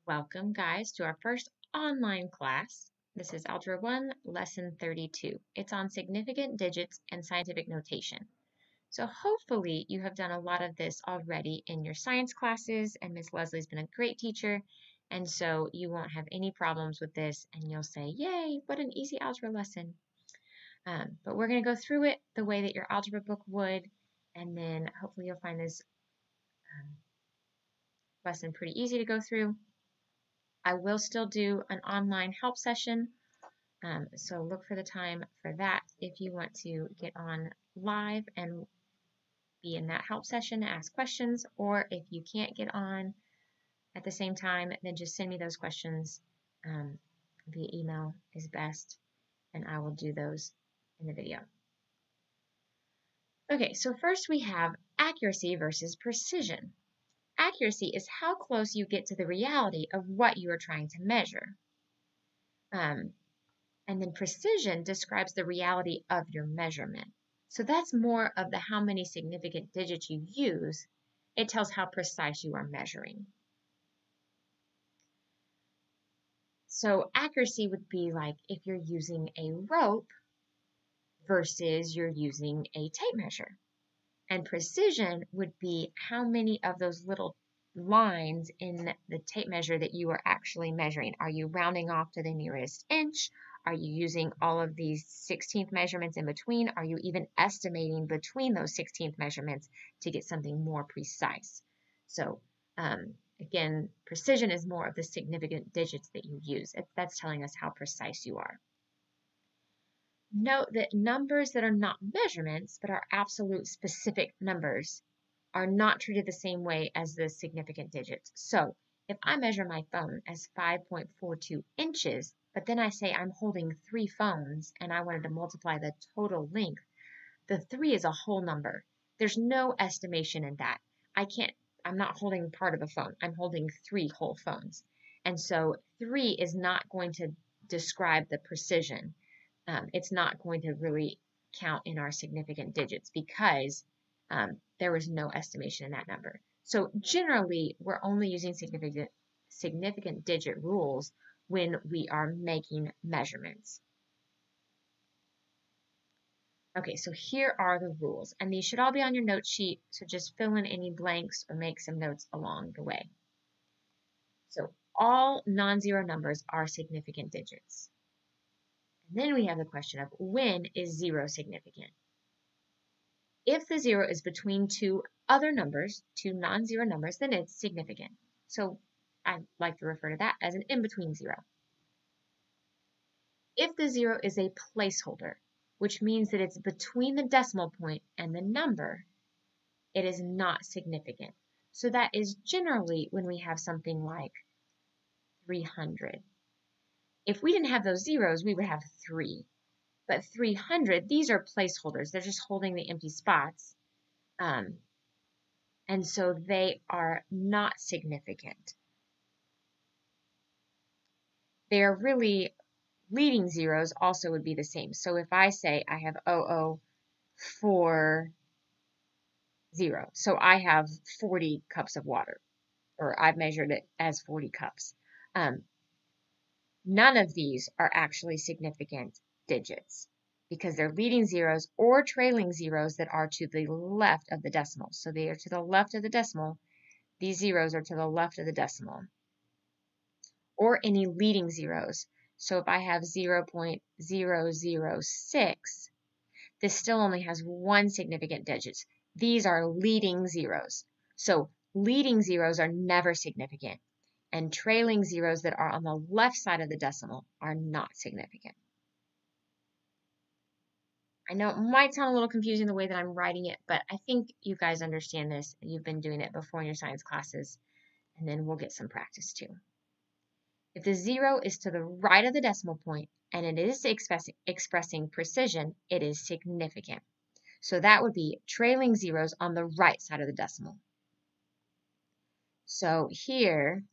Welcome, guys, to our first online class. This is Algebra 1, Lesson 32. It's on significant digits and scientific notation. So hopefully you have done a lot of this already in your science classes, and Miss Leslie's been a great teacher, and so you won't have any problems with this, and you'll say, yay, what an easy algebra lesson. But we're going to go through it the way that your algebra book would, and then hopefully you'll find this lesson pretty easy to go through. I will still do an online help session, so look for the time for that if you want to get on live and be in that help session to ask questions, or if you can't get on at the same time, then just send me those questions via email is best, and I will do those in the video. Okay, so first we have accuracy versus precision. Accuracy is how close you get to the reality of what you are trying to measure. And then precision describes the reality of your measurement. So that's more of the how many significant digits you use. It tells how precise you are measuring. So accuracy would be like if you're using a rope versus you're using a tape measure. And precision would be how many of those little lines in the tape measure that you are actually measuring. Are you rounding off to the nearest inch? Are you using all of these 16th measurements in between? Are you even estimating between those 16th measurements to get something more precise? So again, precision is more of the significant digits that you use. That's telling us how precise you are. Note that numbers that are not measurements but are absolute specific numbers are not treated the same way as the significant digits. So if I measure my phone as 5.42 inches, but then I say I'm holding 3 phones and I wanted to multiply the total length, the 3 is a whole number. There's no estimation in that. I'm not holding part of a phone. I'm holding 3 whole phones. And so 3 is not going to describe the precision. It's not going to really count in our significant digits because there was no estimation in that number. So generally, we're only using significant digit rules when we are making measurements. Okay, so here are the rules, and these should all be on your note sheet, so just fill in any blanks or make some notes along the way. So all non-zero numbers are significant digits. And then we have the question of when is 0 significant? If the 0 is between 2 other numbers, 2 non-zero numbers, then it's significant. So I like to refer to that as an in-between 0. If the 0 is a placeholder, which means that it's between the decimal point and the number, it is not significant. So that is generally when we have something like 300. If we didn't have those zeros, we would have 3. But 300, these are placeholders. They're just holding the empty spots. And so they are not significant. They are really leading zeros also would be the same. So if I say I have 0040, so I have 40 cups of water, or I've measured it as 40 cups. None of these are actually significant digits because they're leading zeros or trailing zeros that are to the left of the decimal. So they are to the left of the decimal. These zeros are to the left of the decimal. Or any leading zeros. So if I have 0.006, this still only has one significant digit. These are leading zeros. So leading zeros are never significant, and trailing zeros that are on the left side of the decimal are not significant. I know it might sound a little confusing the way that I'm writing it, but I think you guys understand this. You've been doing it before in your science classes, and then we'll get some practice too. If the 0 is to the right of the decimal point and it is expressing precision, it is significant. So that would be trailing zeros on the right side of the decimal. So here,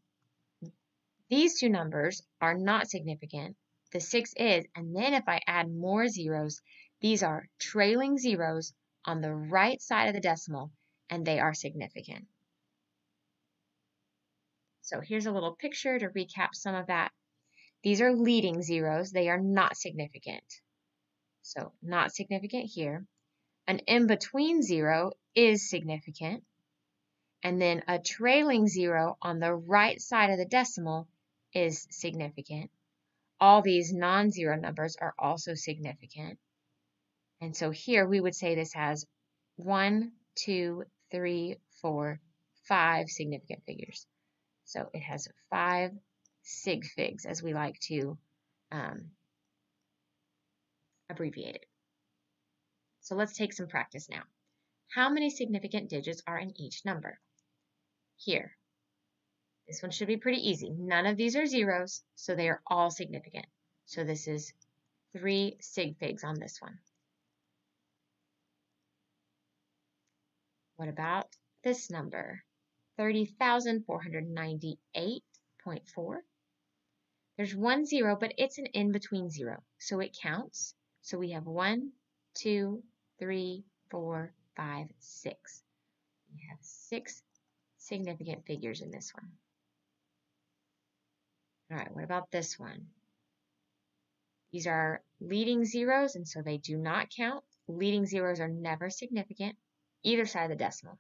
these two numbers are not significant. The 6 is, and then if I add more zeros, these are trailing zeros on the right side of the decimal, and they are significant. So here's a little picture to recap some of that. These are leading zeros. They are not significant. So not significant here. An in-between zero is significant. And then a trailing zero on the right side of the decimal is significant. All these non-zero numbers are also significant. And so here we would say this has 1, 2, 3, 4, 5 significant figures. So it has 5 sig figs, as we like to abbreviate it. So let's take some practice now. How many significant digits are in each number? Here. This one should be pretty easy. None of these are zeros, so they are all significant. So this is 3 sig figs on this one. What about this number? 30,498.4. There's 1 0, but it's an in-between zero, so it counts. So we have 1, 2, 3, 4, 5, 6. We have 6 significant figures in this one. All right, what about this one? These are leading zeros, and so they do not count. Leading zeros are never significant, either side of the decimal.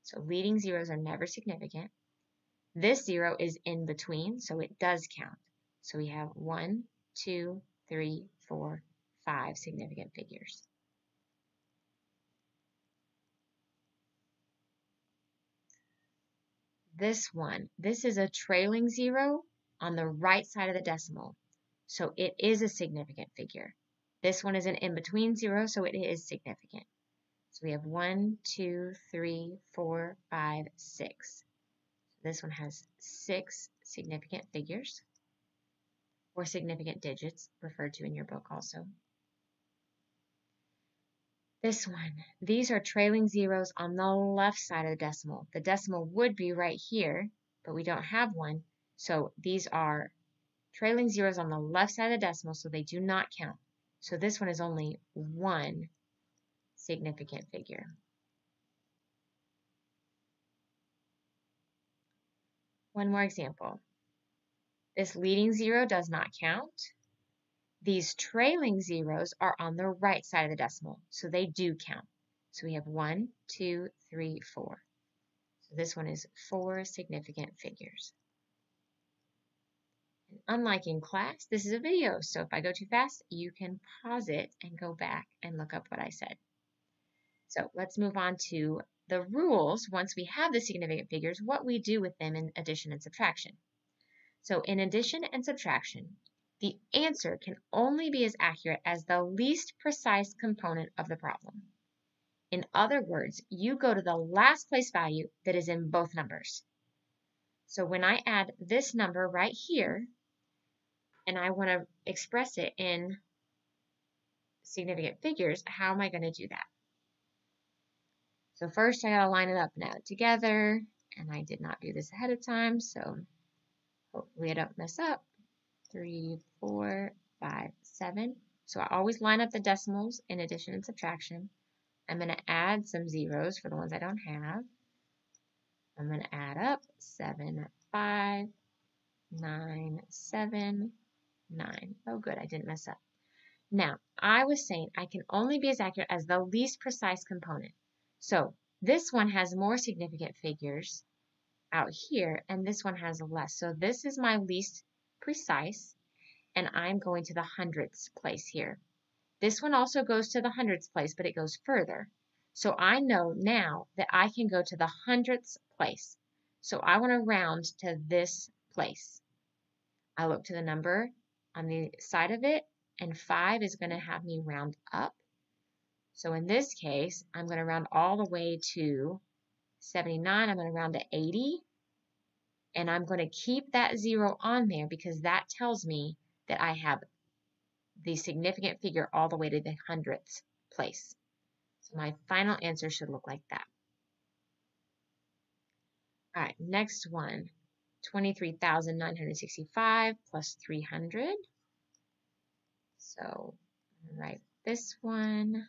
So leading zeros are never significant. This zero is in between, so it does count. So we have 1, 2, 3, 4, 5 significant figures. This one, this is a trailing zero on the right side of the decimal. So it is a significant figure. This one is an in-between zero, so it is significant. So we have 1, 2, 3, 4, 5, 6. This one has 6 significant figures, or significant digits, referred to in your book also. This one, these are trailing zeros on the left side of the decimal. The decimal would be right here, but we don't have one. So these are trailing zeros on the left side of the decimal, so they do not count. So this one is only 1 significant figure. One more example. This leading zero does not count. These trailing zeros are on the right side of the decimal, so they do count. So we have 1, 2, 3, 4. So this one is 4 significant figures. And unlike in class, this is a video, so if I go too fast, you can pause it and go back and look up what I said. So let's move on to the rules once we have the significant figures, what we do with them in addition and subtraction. So in addition and subtraction, the answer can only be as accurate as the least precise component of the problem. In other words, you go to the last place value that is in both numbers. So when I add this number right here, and I want to express it in significant figures, how am I going to do that? So first I got to line it up and add it together, and I did not do this ahead of time, so hopefully I don't mess up. 3, 4, 5, 7. So I always line up the decimals in addition and subtraction. I'm going to add some zeros for the ones I don't have. I'm going to add up 7, 5, 9, 7, 9. Oh, good, I didn't mess up. Now, I was saying I can only be as accurate as the least precise component. So this one has more significant figures out here, and this one has less. So this is my least precise, and I'm going to the hundredths place here. This one also goes to the hundredths place, but it goes further. So I know now that I can go to the hundredths place. So I want to round to this place. I look to the number on the side of it, and 5 is going to have me round up. So in this case, I'm going to round all the way to 79. I'm going to round to 80. And I'm going to keep that 0 on there because that tells me that I have the significant figure all the way to the hundredths place. So my final answer should look like that. All right, next one, 23,965 plus 300. So write this one,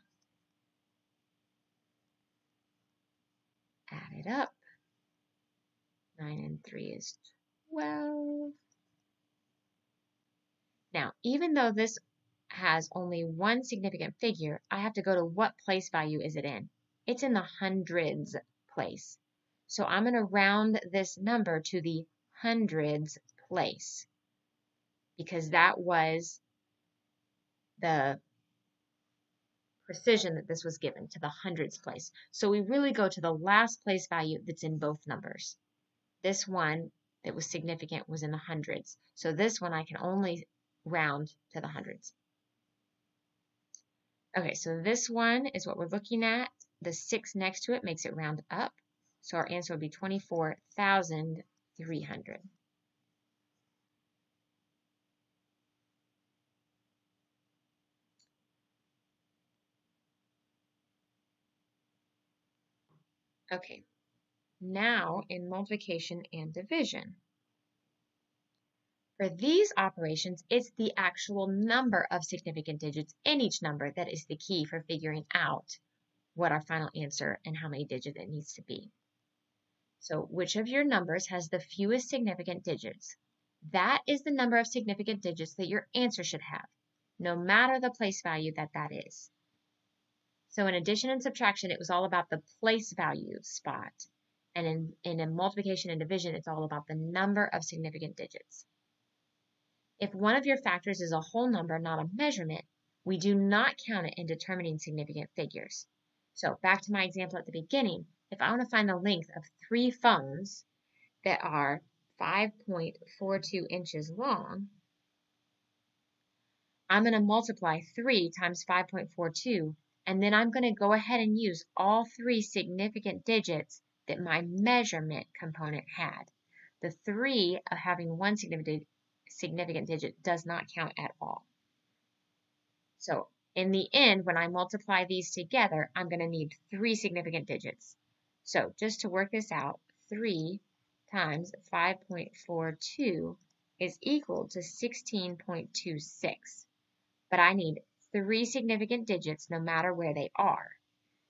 add it up. 9 and 3 is 12. Now, even though this has only one significant figure, I have to go to what place value is it in? It's in the hundreds place. So I'm going to round this number to the hundreds place because that was the precision that this was given, to the hundreds place. So we really go to the last place value that's in both numbers. This one that was significant was in the hundreds. So this one I can only round to the hundreds. Okay, so this one is what we're looking at. The 6 next to it makes it round up. So our answer would be 24,300. Okay, now in multiplication and division. For these operations, it's the actual number of significant digits in each number that is the key for figuring out what our final answer and how many digits it needs to be. So which of your numbers has the fewest significant digits? That is the number of significant digits that your answer should have, no matter the place value that that is. So in addition and subtraction, it was all about the place value spot. And in multiplication and division, it's all about the number of significant digits. If one of your factors is a whole number, not a measurement, we do not count it in determining significant figures. So back to my example at the beginning, if I want to find the length of 3 phones that are 5.42 inches long, I'm going to multiply 3 times 5.42, and then I'm going to go ahead and use all 3 significant digits that my measurement component had. The 3 of having one significant digit does not count at all. So in the end, when I multiply these together, I'm going to need 3 significant digits. So just to work this out, 3 times 5.42 is equal to 16.26. But I need 3 significant digits no matter where they are.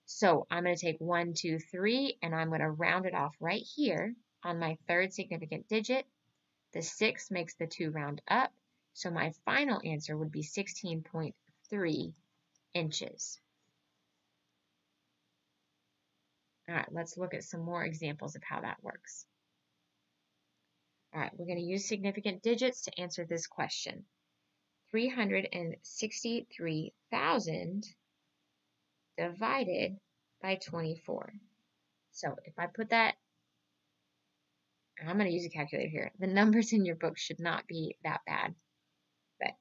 So I'm going to take 1, 2, 3, and I'm going to round it off right here on my third significant digit. The 6 makes the 2 round up, so my final answer would be 16.3 inches. All right, let's look at some more examples of how that works. All right, we're going to use significant digits to answer this question. 363,000 divided by 24. So if I put that, I'm going to use a calculator here. The numbers in your book should not be that bad. But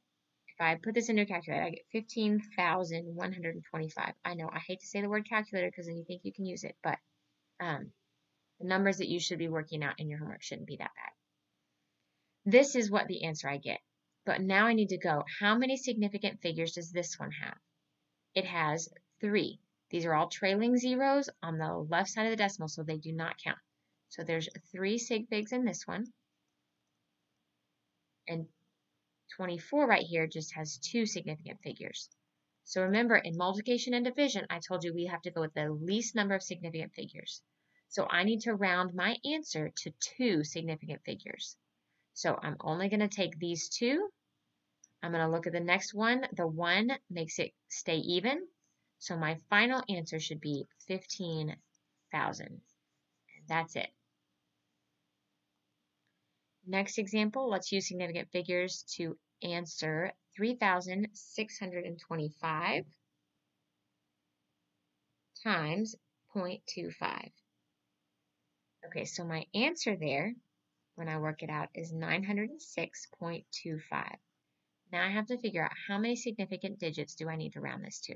if I put this in your calculator, I get 15,125. I know, I hate to say the word calculator because then you think you can use it, but the numbers that you should be working out in your homework shouldn't be that bad. This is what the answer I get. But now I need to go, how many significant figures does this one have? It has 3. These are all trailing zeros on the left side of the decimal, so they do not count. So there's 3 sig figs in this one. And 24 right here just has 2 significant figures. So remember, in multiplication and division, I told you we have to go with the least number of significant figures. So I need to round my answer to 2 significant figures. So I'm only going to take these 2. I'm going to look at the next one. The 1 makes it stay even. So my final answer should be 15,000. And that's it. Next example, let's use significant figures to answer 3,625 times 0.25. Okay, so my answer there, when I work it out, is 906.25. Now I have to figure out how many significant digits do I need to round this to.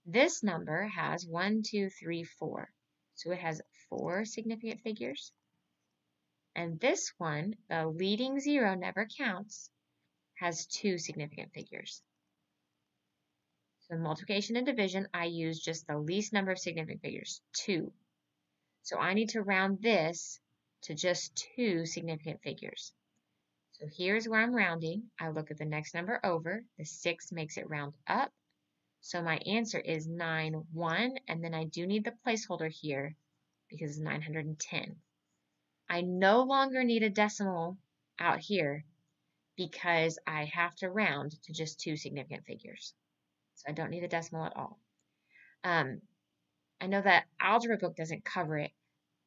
This number has 1, 2, 3, 4. So it has 4 significant figures. And this one, the leading 0 never counts, has 2 significant figures. So in multiplication and division, I use just the least number of significant figures, 2. So I need to round this to just 2 significant figures. So here's where I'm rounding. I look at the next number over. The 6 makes it round up. So my answer is 91, and then I do need the placeholder here because it's 910. I no longer need a decimal out here because I have to round to just 2 significant figures. So I don't need a decimal at all. I know that algebra book doesn't cover it,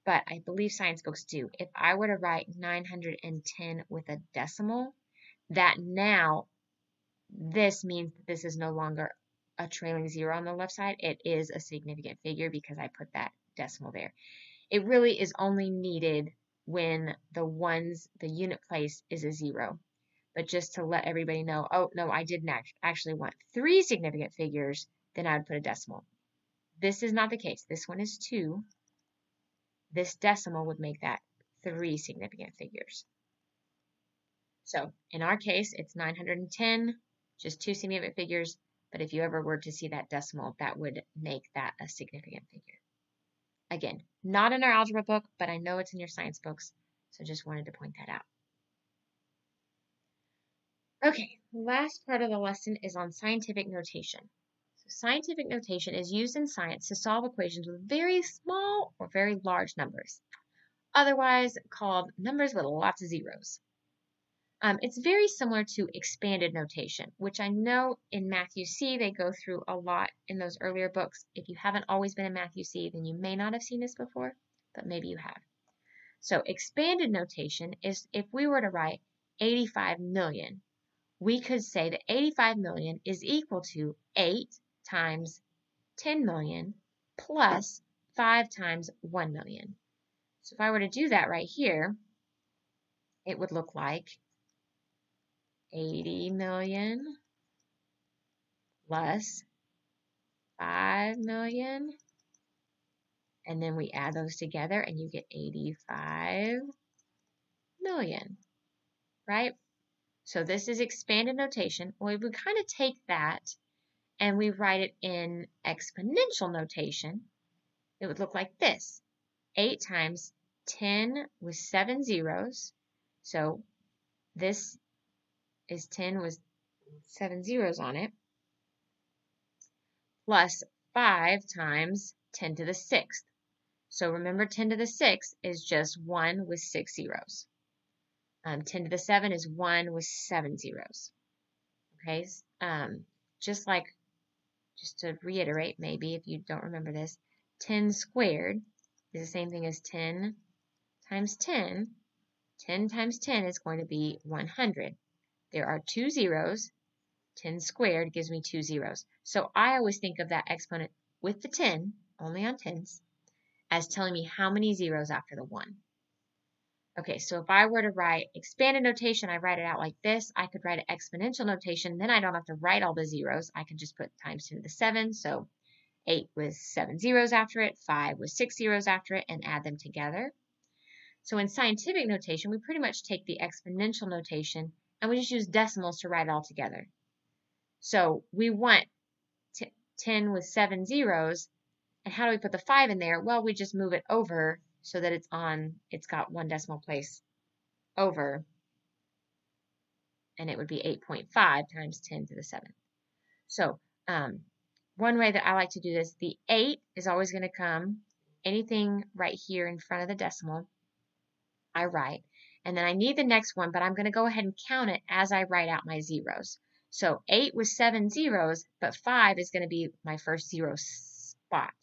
but I believe science books do. If I were to write 910 with a decimal, that now this means that this is no longer a trailing zero on the left side. It is a significant figure because I put that decimal there. It really is only needed when the unit place is a zero. But just to let everybody know, oh, no, I didn't actually want 3 significant figures, then I would put a decimal. This is not the case. This one is 2. This decimal would make that 3 significant figures. So in our case, it's 910, just 2 significant figures. But if you ever were to see that decimal, that would make that a significant figure. Again, not in our algebra book, but I know it's in your science books, so just wanted to point that out. Okay, last part of the lesson is on scientific notation. So scientific notation is used in science to solve equations with very small or very large numbers, otherwise called numbers with lots of zeros. It's very similar to expanded notation, which I know in Matthew C they go through a lot in those earlier books. If you haven't always been in Matthew C, then you may not have seen this before, but maybe you have. So expanded notation is if we were to write 85 million, we could say that 85 million is equal to 8 times 10 million plus 5 times 1 million. So if I were to do that right here, it would look like 80 million plus 5 million, and then we add those together and you get 85 million, right? So this is expanded notation. Well, we kind of take that and we write it in exponential notation. It would look like this. 8 times 10 with 7 zeros. So this is 10 with 7 zeros on it, plus 5 times 10 to the 6th. So remember 10 to the 6th is just 1 with 6 zeros. 10 to the 7 is 1 with 7 zeros. Okay, just to reiterate, maybe if you don't remember this, 10 squared is the same thing as 10 times 10. 10 times 10 is going to be 100. There are 2 zeros. 10 squared gives me 2 zeros. So I always think of that exponent with the 10, only on tens, as telling me how many zeros after the 1. Okay, so if I were to write expanded notation, I write it out like this. I could write an exponential notation, then I don't have to write all the zeros. I can just put times 10 to the 7, so 8 with 7 zeros after it, 5 with 6 zeros after it, and add them together. So in scientific notation, we pretty much take the exponential notation and we just use decimals to write it all together. So we want 10 with 7 zeros, and how do we put the 5 in there? Well, we just move it over so that it's got 1 decimal place over, and it would be 8.5 times 10 to the 7th. So one way that I like to do this, the 8 is always going to come, anything right here in front of the decimal, I write. And then I need the next one, but I'm going to go ahead and count it as I write out my zeros. So 8 with 7 zeros, but 5 is going to be my first 0 spot.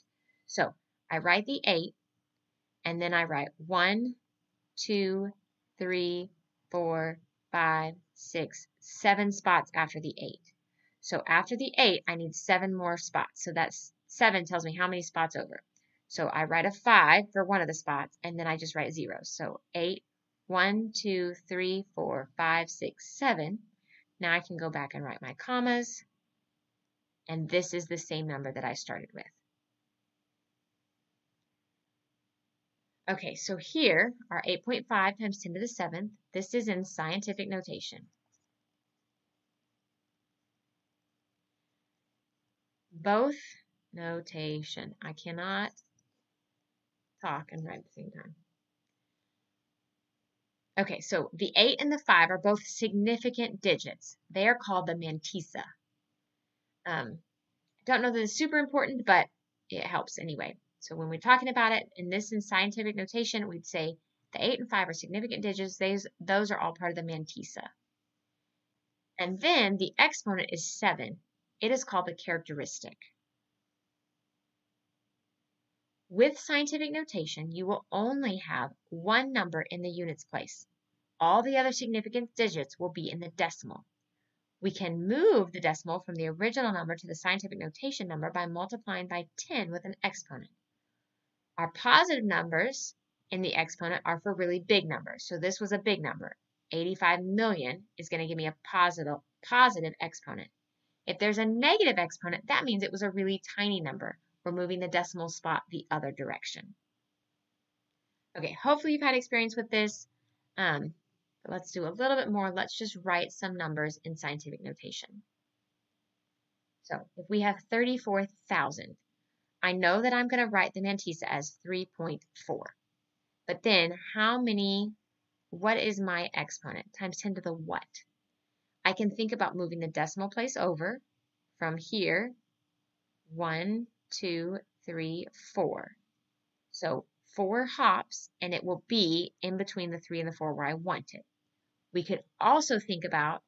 So I write the 8, and then I write 1, 2, 3, 4, 5, 6, 7 spots after the 8. So after the 8, I need 7 more spots. So that's 7 tells me how many spots over. So I write a 5 for one of the spots, and then I just write zeros. So 8, 1, 2, 3, 4, 5, 6, 7. Now I can go back and write my commas, and this is the same number that I started with. Okay, so here are 8.5 times 10 to the 7th. This is in scientific notation. Both notation. I cannot talk and write at the same time. Okay, so the 8 and the 5 are both significant digits. They are called the mantissa. I don't know that it's super important, but it helps anyway. So when we're talking about it, in scientific notation, we'd say The 8 and 5 are significant digits. Those are all part of the mantissa. And then the exponent is 7. It is called the characteristic. With scientific notation, you will only have one number in the units place. All the other significant digits will be in the decimal. We can move the decimal from the original number to the scientific notation number by multiplying by 10 with an exponent. Our positive numbers in the exponent are for really big numbers. So this was a big number. 85 million is going to give me a positive exponent. If there's a negative exponent, that means it was a really tiny number. We're moving the decimal spot the other direction. Okay, hopefully you've had experience with this. But let's do a little bit more. Let's just write some numbers in scientific notation. So if we have 34,000, I know that I'm going to write the mantissa as 3.4. But then what is my exponent? Times 10 to the what? I can think about moving the decimal place over from here, 1, 2, 3, 4. So 4 hops, and it will be in between the 3 and the 4 where I want it. We could also think about,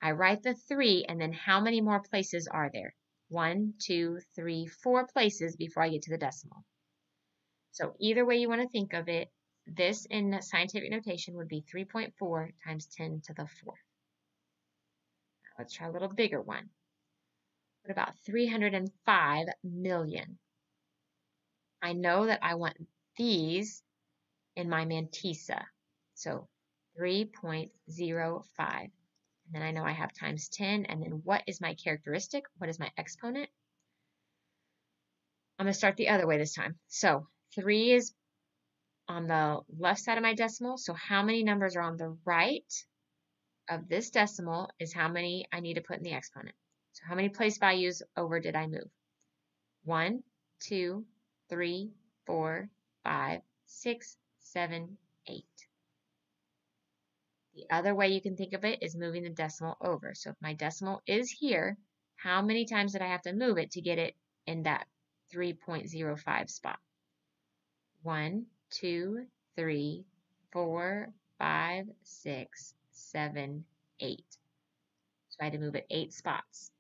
I write the 3, and then how many more places are there? 1, 2, 3, 4 places before I get to the decimal. So either way you want to think of it, this in scientific notation would be 3.4 times 10 to the 4th. Now let's try a little bigger one. What about 305 million? I know that I want these in my mantissa. So 3.05. And then I know I have times 10. And then what is my characteristic? What is my exponent? I'm going to start the other way this time. So 3 is on the left side of my decimal. So how many numbers are on the right of this decimal is how many I need to put in the exponent. So how many place values over did I move? 1, 2, 3, 4, 5, 6, 7, 8. The other way you can think of it is moving the decimal over. So if my decimal is here, how many times did I have to move it to get it in that 3.05 spot? 1, 2, 3, 4, 5, 6, 7, 8. So I had to move it 8 spots.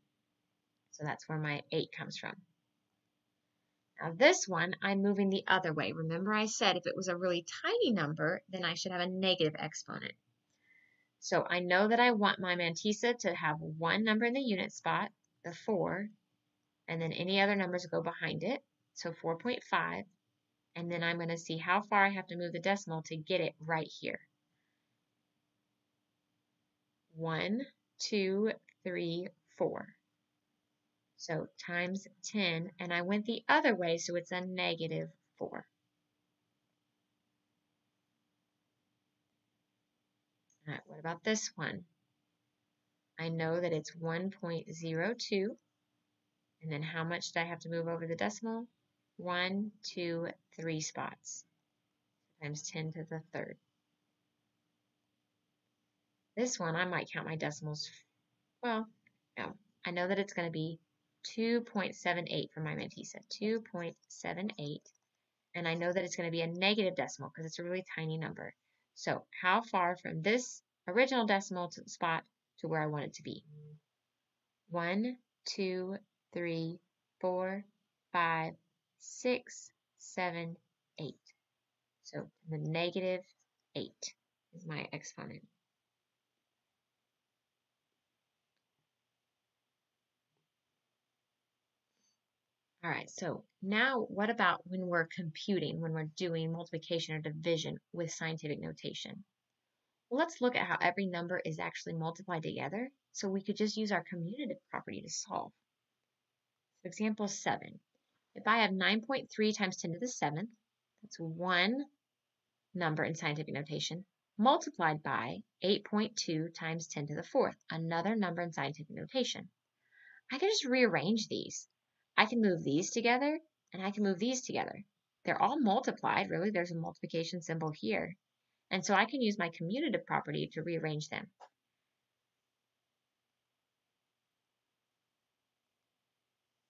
So that's where my 8 comes from. Now this one, I'm moving the other way. Remember I said if it was a really tiny number, then I should have a negative exponent. So I know that I want my mantissa to have one number in the unit spot, the 4, and then any other numbers go behind it. So 4.5. And then I'm going to see how far I have to move the decimal to get it right here. 1, 2, 3, 4. So times 10, and I went the other way, so it's a negative 4. All right, what about this one? I know that it's 1.02, and then how much do I have to move over the decimal? 1, 2, 3 spots, times 10 to the 3rd. This one, I might count my decimals. Well, no, I know that it's going to be 2.78 for my mantissa, 2.78, and I know that it's going to be a negative decimal because it's a really tiny number. So how far from this original decimal to the spot to where I want it to be? 1, 2, 3, 4, 5, 6, 7, 8. So the negative 8 is my exponent. All right, so now what about when we're computing, when we're doing multiplication or division with scientific notation? Well, let's look at how every number is actually multiplied together. So we could just use our commutative property to solve. For example 7. If I have 9.3 times 10 to the 7th, that's one number in scientific notation, multiplied by 8.2 times 10 to the 4th, another number in scientific notation. I can just rearrange these. I can move these together, and I can move these together. They're all multiplied, really. There's a multiplication symbol here. And so I can use my commutative property to rearrange them.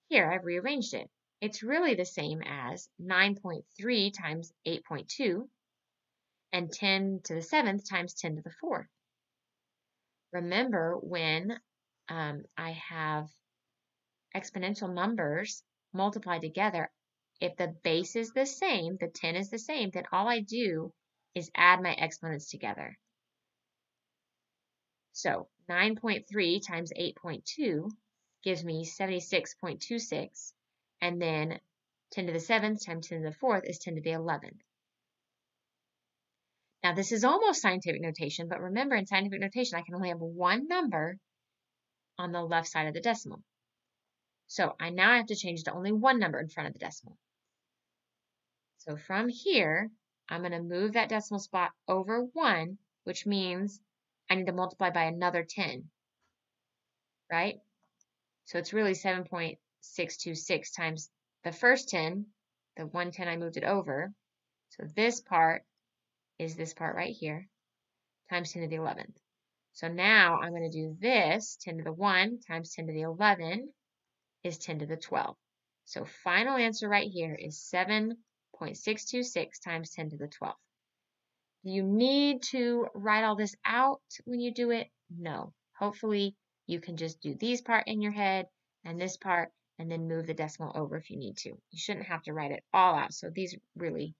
Here, I've rearranged it. It's really the same as 9.3 times 8.2. and 10 to the 7th times 10 to the 4th. Remember, when I have exponential numbers multiplied together, if the base is the same, the 10 is the same, then all I do is add my exponents together. So 9.3 times 8.2 gives me 76.26, and then 10 to the 7th times 10 to the 4th is 10 to the 11th. Now this is almost scientific notation, but remember, in scientific notation I can only have one number on the left side of the decimal. So I now have to change to only one number in front of the decimal. So from here, I'm going to move that decimal spot over 1, which means I need to multiply by another 10, right? So it's really 7.626 times the first 10, the 110 I moved it over. So this part is this part right here, times 10 to the 11th. So now I'm going to do this, 10 to the 1 times 10 to the 11 is 10 to the 12. So final answer right here is 7.626 times 10 to the 12th. Do you need to write all this out when you do it? No. Hopefully you can just do these part in your head and this part and then move the decimal over if you need to. You shouldn't have to write it all out. So these really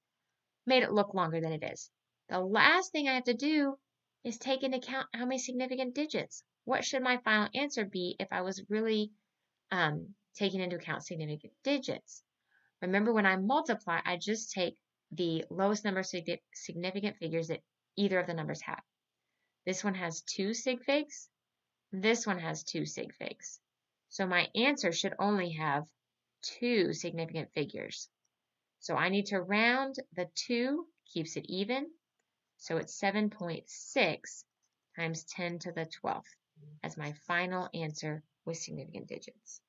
made it look longer than it is. The last thing I have to do is take into account how many significant digits. What should my final answer be if I was really taking into account significant digits? Remember, when I multiply, I just take the lowest number of significant figures that either of the numbers have. This one has 2 sig figs. This one has 2 sig figs. So my answer should only have 2 significant figures. So I need to round. The 2 keeps it even. So it's 7.6 times 10 to the 12th as my final answer with significant digits.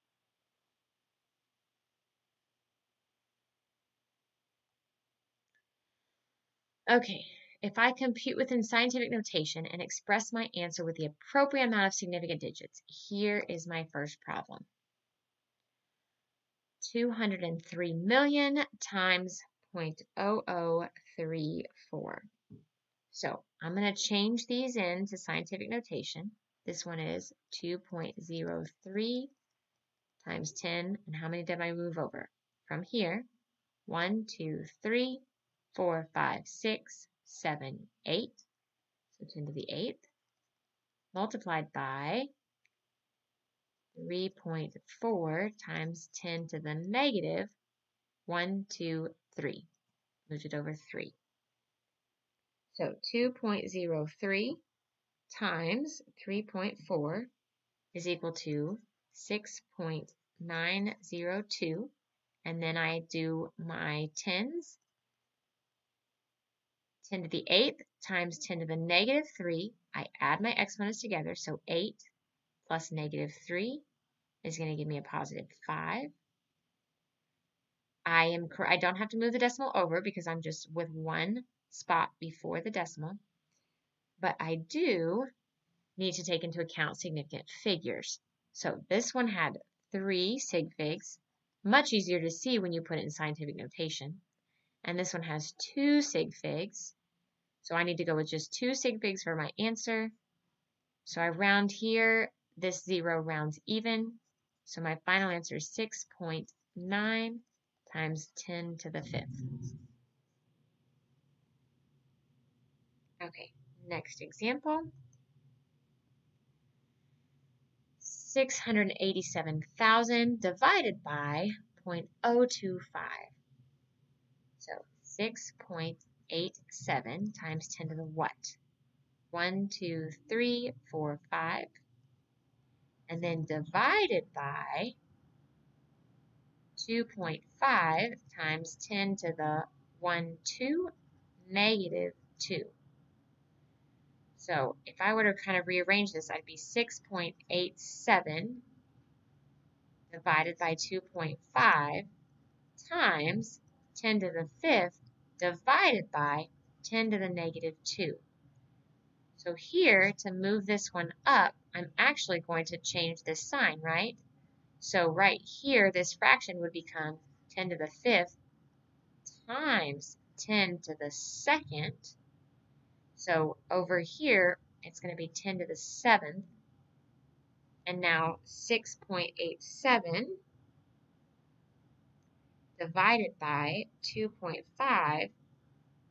Okay, if I compute within scientific notation and express my answer with the appropriate amount of significant digits, here is my first problem. 203 million times 0.0034. So I'm going to change these into scientific notation. This one is 2.03 times 10, and how many did I move over? From here, 1, 2, 3, 4, 5, 6, 7, 8. So 10 to the 8th, multiplied by 3.4 times 10 to the negative 1, 2, 3. Moved it over 3. So 2.03 times 3.4 is equal to 6.902. And then I do my tens. 10 to the 8th times 10 to the negative 3. I add my exponents together, so 8 plus negative 3 is going to give me a positive 5. I don't have to move the decimal over because I'm just with one spot before the decimal. But I do need to take into account significant figures. So this one had 3 sig figs, much easier to see when you put it in scientific notation. And this one has 2 sig figs. So I need to go with just 2 sig figs for my answer. So I round here, this 0 rounds even. So my final answer is 6.9 times 10 to the 5th. Okay, next example. 687,000 divided by 0.025. So 6.87 times 10 to the what? 1, 2, 3, 4, 5. And then divided by 2.5 times 10 to the 1, 2, negative 2. So if I were to kind of rearrange this, I'd be 6.87 divided by 2.5 times 10 to the 5th divided by 10 to the negative 2. So here, to move this one up, I'm actually going to change this sign, right? So right here, this fraction would become 10 to the 5th times 10 to the 2nd So over here, it's going to be 10 to the 7th. And now 6.87 divided by 2.5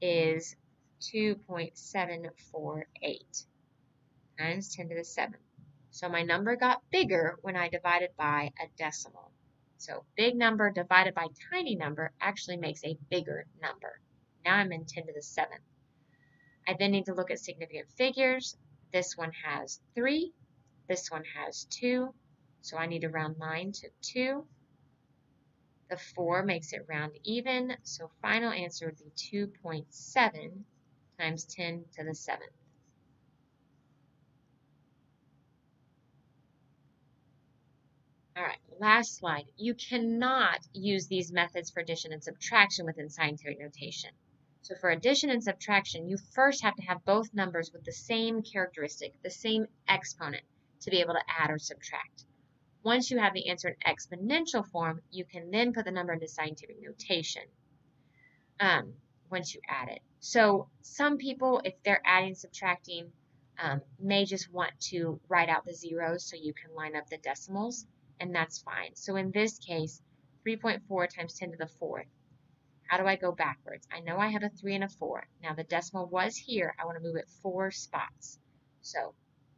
is 2.748 times 10 to the 7th. So my number got bigger when I divided by a decimal. So big number divided by tiny number actually makes a bigger number. Now I'm in 10 to the 7th. I then need to look at significant figures. This one has 3. This one has 2. So I need to round mine to 2. The 4 makes it round even. So final answer would be 2.7 times 10 to the 7th. All right, last slide. You cannot use these methods for addition and subtraction within scientific notation. So for addition and subtraction, you first have to have both numbers with the same characteristic, the same exponent, to be able to add or subtract. Once you have the answer in exponential form, you can then put the number into scientific notation once you add it. So some people, if they're adding, subtracting, may just want to write out the zeros so you can line up the decimals, and that's fine. So in this case, 3.4 times 10 to the 4th. How do I go backwards? I know I have a 3 and a 4. Now the decimal was here. I want to move it 4 spots. So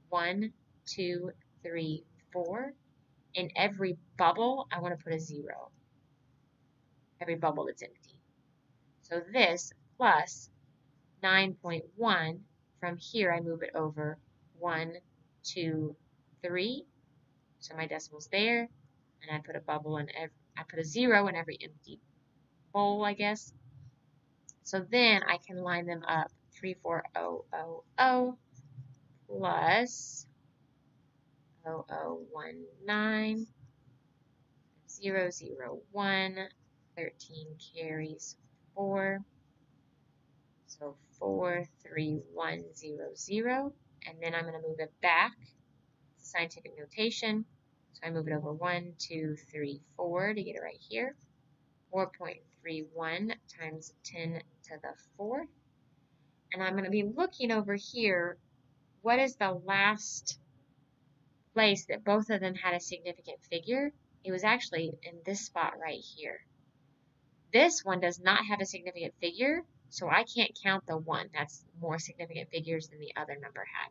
1, 2, 3, 4. In every bubble, I want to put a 0. Every bubble that's empty. So this plus 9.1, from here I move it over 1, 2, 3. So my decimal's there, and I put a bubble in I put a 0 in every empty bowl, I guess. So then I can line them up 34000 plus 0019 001 13 carries 4. So 43100, and then I'm going to move it back to scientific notation. So I move it over 1, 2, 3, 4 to get it right here. 4.31 times 10 to the 4th. And I'm going to be looking over here, what is the last place that both of them had a significant figure? It was actually in this spot right here. This one does not have a significant figure, so I can't count the 1. That's more significant figures than the other number had.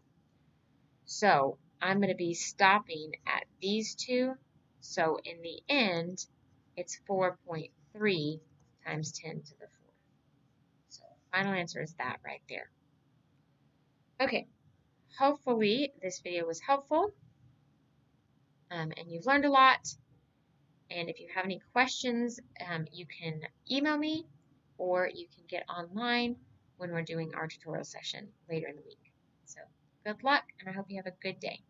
So I'm going to be stopping at these two. So in the end, it's 4.3 times 10 to the 4th. So final answer is that right there. Okay, hopefully this video was helpful and you've learned a lot. And if you have any questions, you can email me or you can get online when we're doing our tutorial session later in the week. So good luck, and I hope you have a good day.